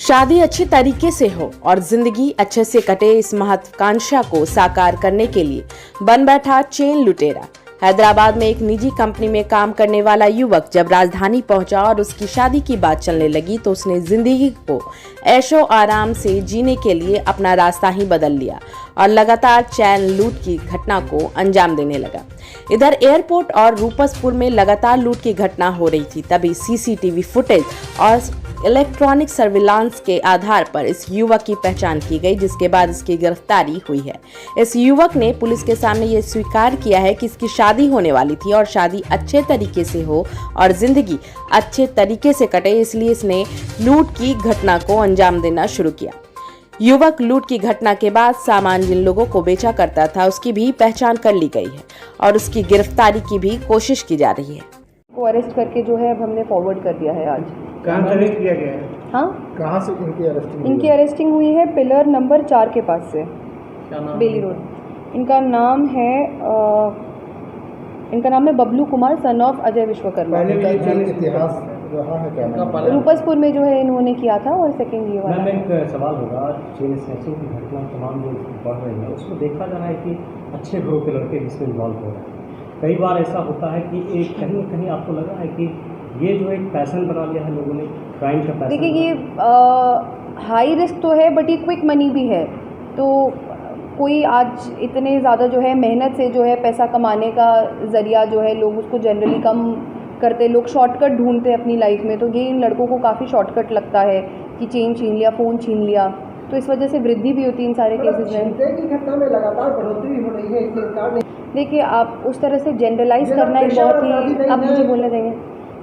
शादी अच्छे तरीके से हो और जिंदगी अच्छे से कटे, इस महत्वाकांक्षा को साकार करने के लिए बन बैठा चेन लुटेरा। हैदराबाद में एक निजी कंपनी में काम करने वाला युवक जब राजधानी पहुंचा और उसकी शादी की बात चलने लगी तो उसने जिंदगी को ऐशो आराम से जीने के लिए अपना रास्ता ही बदल लिया और लगातार चैन लूट की घटना को अंजाम देने लगा। इधर एयरपोर्ट और रूपसपुर में लगातार लूट की घटना हो रही थी, तभी सीसीटीवी फुटेज और इलेक्ट्रॉनिक सर्विलांस के आधार पर इस युवक की पहचान की गई, जिसके बाद इसकी गिरफ्तारी हुई है। इस युवक ने पुलिस के सामने ये स्वीकार किया है कि इसकी शादी होने वाली थी और शादी अच्छे तरीके से हो और जिंदगी अच्छे तरीके से कटे, इसलिए इसने लूट की घटना को अंजाम देना शुरू किया। युवक लूट की घटना के बाद सामान जिन लोगों को बेचा करता था उसकी भी पहचान कर ली गई है और उसकी गिरफ्तारी की भी कोशिश की जा रही है। को अरेस्ट करके जो है अब हमने फॉरवर्ड कर दिया है। आज कहाँ से अरेस्ट किया गया है? हाँ, कहाँ से इनकी अरेस्टिंग हुई है पिलर नंबर 4 के पास से, बेली रोड। इनका नाम है बबलू कुमार, सन ऑफ अजय विश्वकर्मा। इतिहास रहा है क्या? रूपसपुर में जो है इन्होंने किया था और सेकंड ये वाला। मैम एक सवाल होगा, चेन स्नैचिंग की घटना तमाम जो बढ़ रही है उसको देखा जा रहा है कि अच्छे ग्रुप के लड़के इसमें इन्वॉल्व हो रहे हैं। कई बार ऐसा होता है कि एक कहीं न कहीं आपको लगा है कि ये जो एक पैशन बना लिया है लोगों ने, क्राइम का पैशन। देखिए ये हाई रिस्क तो है बट ये क्विक मनी भी है। तो कोई आज इतने ज़्यादा जो है मेहनत से जो है पैसा कमाने का ज़रिया जो है लोग उसको जनरली कम करते, लोग शॉर्टकट ढूंढते हैं अपनी लाइफ में। तो ये इन लड़कों को काफ़ी शॉर्टकट लगता है कि चेन छीन लिया, फ़ोन छीन लिया, तो इस वजह से वृद्धि भी होती है इन सारे केसेस में। की घटना में लगातार बढ़ोतरी हो रही है, इसके कारण देखिए आप उस तरह से जनरलाइज करना एक बहुत ही, आप मुझे बोलने देंगे?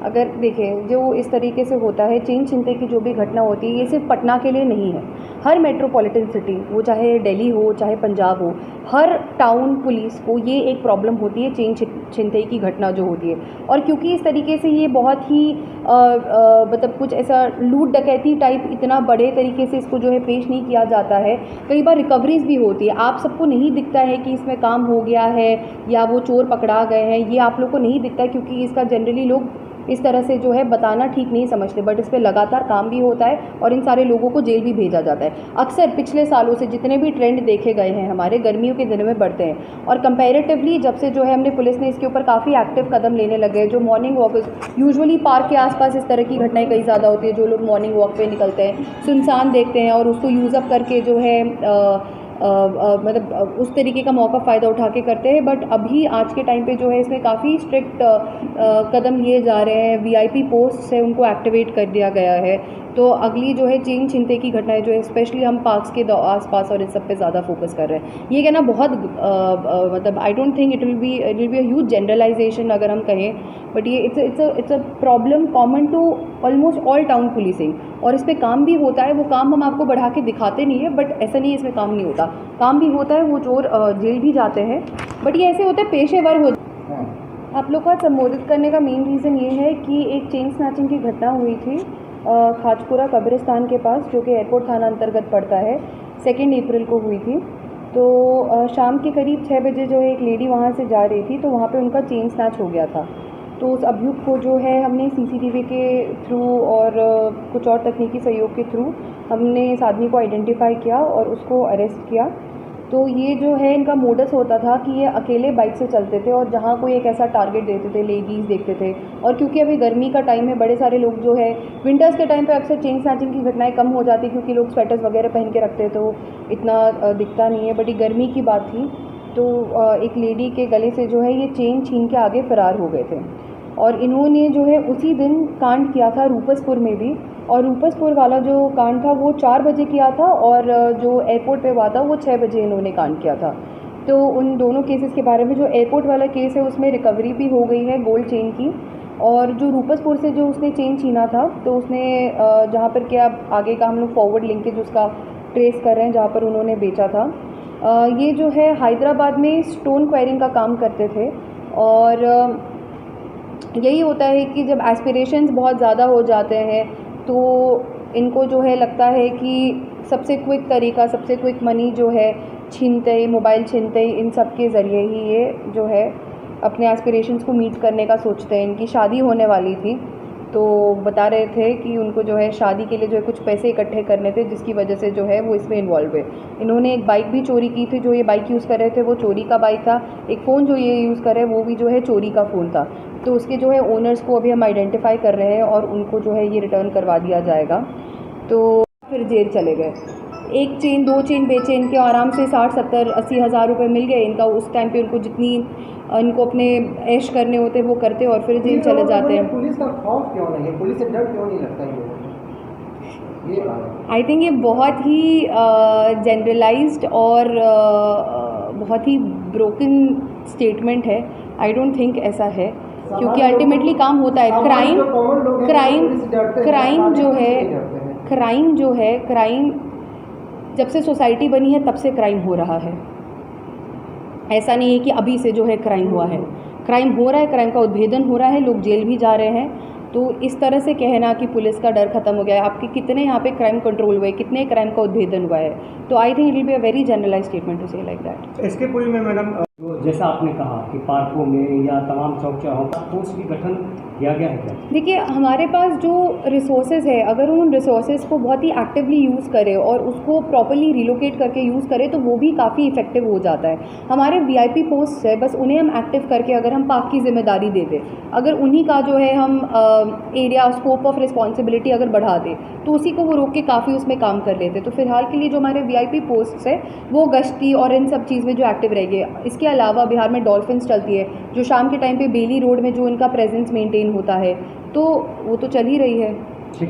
अगर देखिए जो इस तरीके से होता है, चेन छिनते की जो भी घटना होती है, ये सिर्फ पटना के लिए नहीं है। हर मेट्रोपॉलिटन सिटी, वो चाहे दिल्ली हो चाहे पंजाब हो, हर टाउन पुलिस को ये एक प्रॉब्लम होती है, चेन छिनते की घटना जो होती है। और क्योंकि इस तरीके से ये बहुत ही मतलब कुछ ऐसा लूट डकैती टाइप इतना बड़े तरीके से इसको जो है पेश नहीं किया जाता है, कई बार रिकवरीज भी होती है। आप सबको नहीं दिखता है कि इसमें काम हो गया है या वो चोर पकड़ा गए हैं, ये आप लोग को नहीं दिखता है क्योंकि इसका जनरली लोग इस तरह से जो है बताना ठीक नहीं समझते, बट इस पर लगातार काम भी होता है और इन सारे लोगों को जेल भी भेजा जाता है। अक्सर पिछले सालों से जितने भी ट्रेंड देखे गए हैं हमारे, गर्मियों के दिनों में बढ़ते हैं और कंपैरेटिवली जब से जो है हमने पुलिस ने इसके ऊपर काफ़ी एक्टिव कदम लेने लगे हैं। जो मॉर्निंग वॉक, यूजुअली पार्क के आसपास इस तरह की घटनाएं कई ज़्यादा होती है। जो लोग मॉर्निंग वॉक पे निकलते हैं, सुनसान देखते हैं और उसको यूज़अप करके जो है मतलब उस तरीके का मौका फ़ायदा उठा के करते हैं। बट अभी आज के टाइम पे जो है इसमें काफ़ी स्ट्रिक्ट कदम लिए जा रहे हैं। वीआईपी पोस्ट से उनको एक्टिवेट कर दिया गया है। तो अगली जो है चेन छिनते की घटनाएं जो है स्पेशली हम पार्क्स के आसपास और इस सब पे ज़्यादा फोकस कर रहे हैं। ये कहना बहुत मतलब I don't think it will be a huge generalisation अगर हम कहें, बट ये it's a problem common to almost all town policing. और इस पर काम भी होता है, वो काम हम आपको बढ़ा के दिखाते नहीं है, बट ऐसा नहीं है इसमें काम नहीं होता, काम भी होता है। वो चोर जेल भी जाते हैं, बट ये ऐसे होते हैं पेशेवर हो। आप लोग का संबोधित करने का मेन रीज़न ये है कि एक चेन स्नैचिंग की घटना हुई थी खाजपुरा कब्रिस्तान के पास, जो कि एयरपोर्ट थाना अंतर्गत पड़ता है। 2 अप्रैल को हुई थी। तो शाम के करीब 6 बजे जो है एक लेडी वहाँ से जा रही थी, तो वहाँ पे उनका चेन स्नैच हो गया था। तो उस अभियुक्त को जो है हमने सीसीटीवी के थ्रू और कुछ और तकनीकी सहयोग के थ्रू हमने इस आदमी को आइडेंटिफाई किया और उसको अरेस्ट किया। तो ये जो है इनका मोडस होता था कि ये अकेले बाइक से चलते थे और जहाँ कोई एक ऐसा टारगेट देते थे, लेडीज़ देखते थे। और क्योंकि अभी गर्मी का टाइम है, बड़े सारे लोग जो है विंटर्स के टाइम पे अक्सर चेन स्नैचिंग की घटनाएं कम हो जाती क्योंकि लोग स्वेटर्स वगैरह पहन के रखते हैं, तो इतना दिखता नहीं है। बट ये गर्मी की बात थी, तो एक लेडी के गले से जो है ये चेन छीन के आगे फ़रार हो गए थे। और इन्होंने जो है उसी दिन कांड किया था रूपसपुर में भी, और रूपसपुर वाला जो कांड था वो 4 बजे किया था और जो एयरपोर्ट पे हुआ था वो 6 बजे इन्होंने कांड किया था। तो उन दोनों केसेस के बारे में, जो एयरपोर्ट वाला केस है उसमें रिकवरी भी हो गई है गोल्ड चेन की, और जो रूपसपुर से जो उसने चेन छीना था तो उसने जहाँ पर क्या आगे का हम लोग फॉरवर्ड लिंकेज उसका ट्रेस कर रहे हैं जहाँ पर उन्होंने बेचा था। ये जो है हैदराबाद में स्टोन क्वायरिंग का काम करते थे। और यही होता है कि जब एस्पिरेशंस बहुत ज़्यादा हो जाते हैं तो इनको जो है लगता है कि सबसे क्विक तरीका, सबसे क्विक मनी जो है छीनते ही, मोबाइल छीनते ही, इन सब के ज़रिए ही ये जो है अपने एस्पिरेशंस को मीट करने का सोचते हैं। इनकी शादी होने वाली थी तो बता रहे थे कि उनको जो है शादी के लिए जो है कुछ पैसे इकट्ठे करने थे, जिसकी वजह से जो है वो इसमें इन्वॉल्व है। इन्होंने एक बाइक भी चोरी की थी, जो ये बाइक यूज़ कर रहे थे वो चोरी का बाइक था। एक फ़ोन जो ये यूज़ कर रहे हैं वो भी जो है चोरी का फ़ोन था। तो उसके जो है ओनर्स को अभी हम आइडेंटिफाई कर रहे हैं और उनको जो है ये रिटर्न करवा दिया जाएगा। तो फिर जेल चले गए। एक चेन, 2 चेन बेचे, इनके आराम से 60, 70, 80 हज़ार रुपये मिल गए इनका। उस टाइम पे उनको जितनी इनको अपने ऐश करने होते वो करते और फिर जेल चले जाते हैं। पुलिस का खौफ क्यों नहीं है, पुलिस से डर क्यों नहीं लगता है? ये आई थिंक ये बहुत ही जनरलाइज्ड और बहुत ही ब्रोकन स्टेटमेंट है। आई डोंट थिंक ऐसा है, क्योंकि अल्टीमेटली काम होता है। क्राइम जब से सोसाइटी बनी है तब से क्राइम हो रहा है। ऐसा नहीं है कि अभी से जो है क्राइम हुआ है। क्राइम हो रहा है, क्राइम का उद्भेदन हो रहा है, लोग जेल भी जा रहे हैं। तो इस तरह से कहना कि पुलिस का डर खत्म हो गया है, आपके कितने यहाँ पे क्राइम कंट्रोल हुए, कितने क्राइम का उद्भेदन हुआ है, तो I think it will be a very generalise statement to say like that. इसके पूरी में मैडम जैसा आपने कहा कि पार्कों में या तमाम चौक चौराहों पर फोर्स भी गठन किया गया है क्या? देखिए, हमारे पास जो रिसोर्सेज है, अगर उन रिसोर्सेज को बहुत ही एक्टिवली यूज़ करें और उसको प्रॉपर्ली रिलोकेट करके यूज़ करें तो वो भी काफ़ी इफेक्टिव हो जाता है। हमारे वीआईपी पोस्ट है, बस उन्हें हम एक्टिव करके अगर हम पार्क की जिम्मेदारी दे दें, अगर उन्हीं का जो है हम एरिया स्कोप ऑफ रिस्पॉन्सिबिलिटी अगर बढ़ा दें तो उसी को वो रोक के काफ़ी उसमें काम कर लेते। तो फिलहाल के लिए जो हमारे वीआईपी पोस्ट है वो गश्ती और इन सब चीज़ में जो एक्टिव रहेंगे। इसके अलावा बिहार में डॉल्फिन्स चलती है, जो शाम के टाइम पे बेली रोड में जो इनका प्रेजेंस मेंटेन होता है, तो वो तो चल ही रही है। ठीक।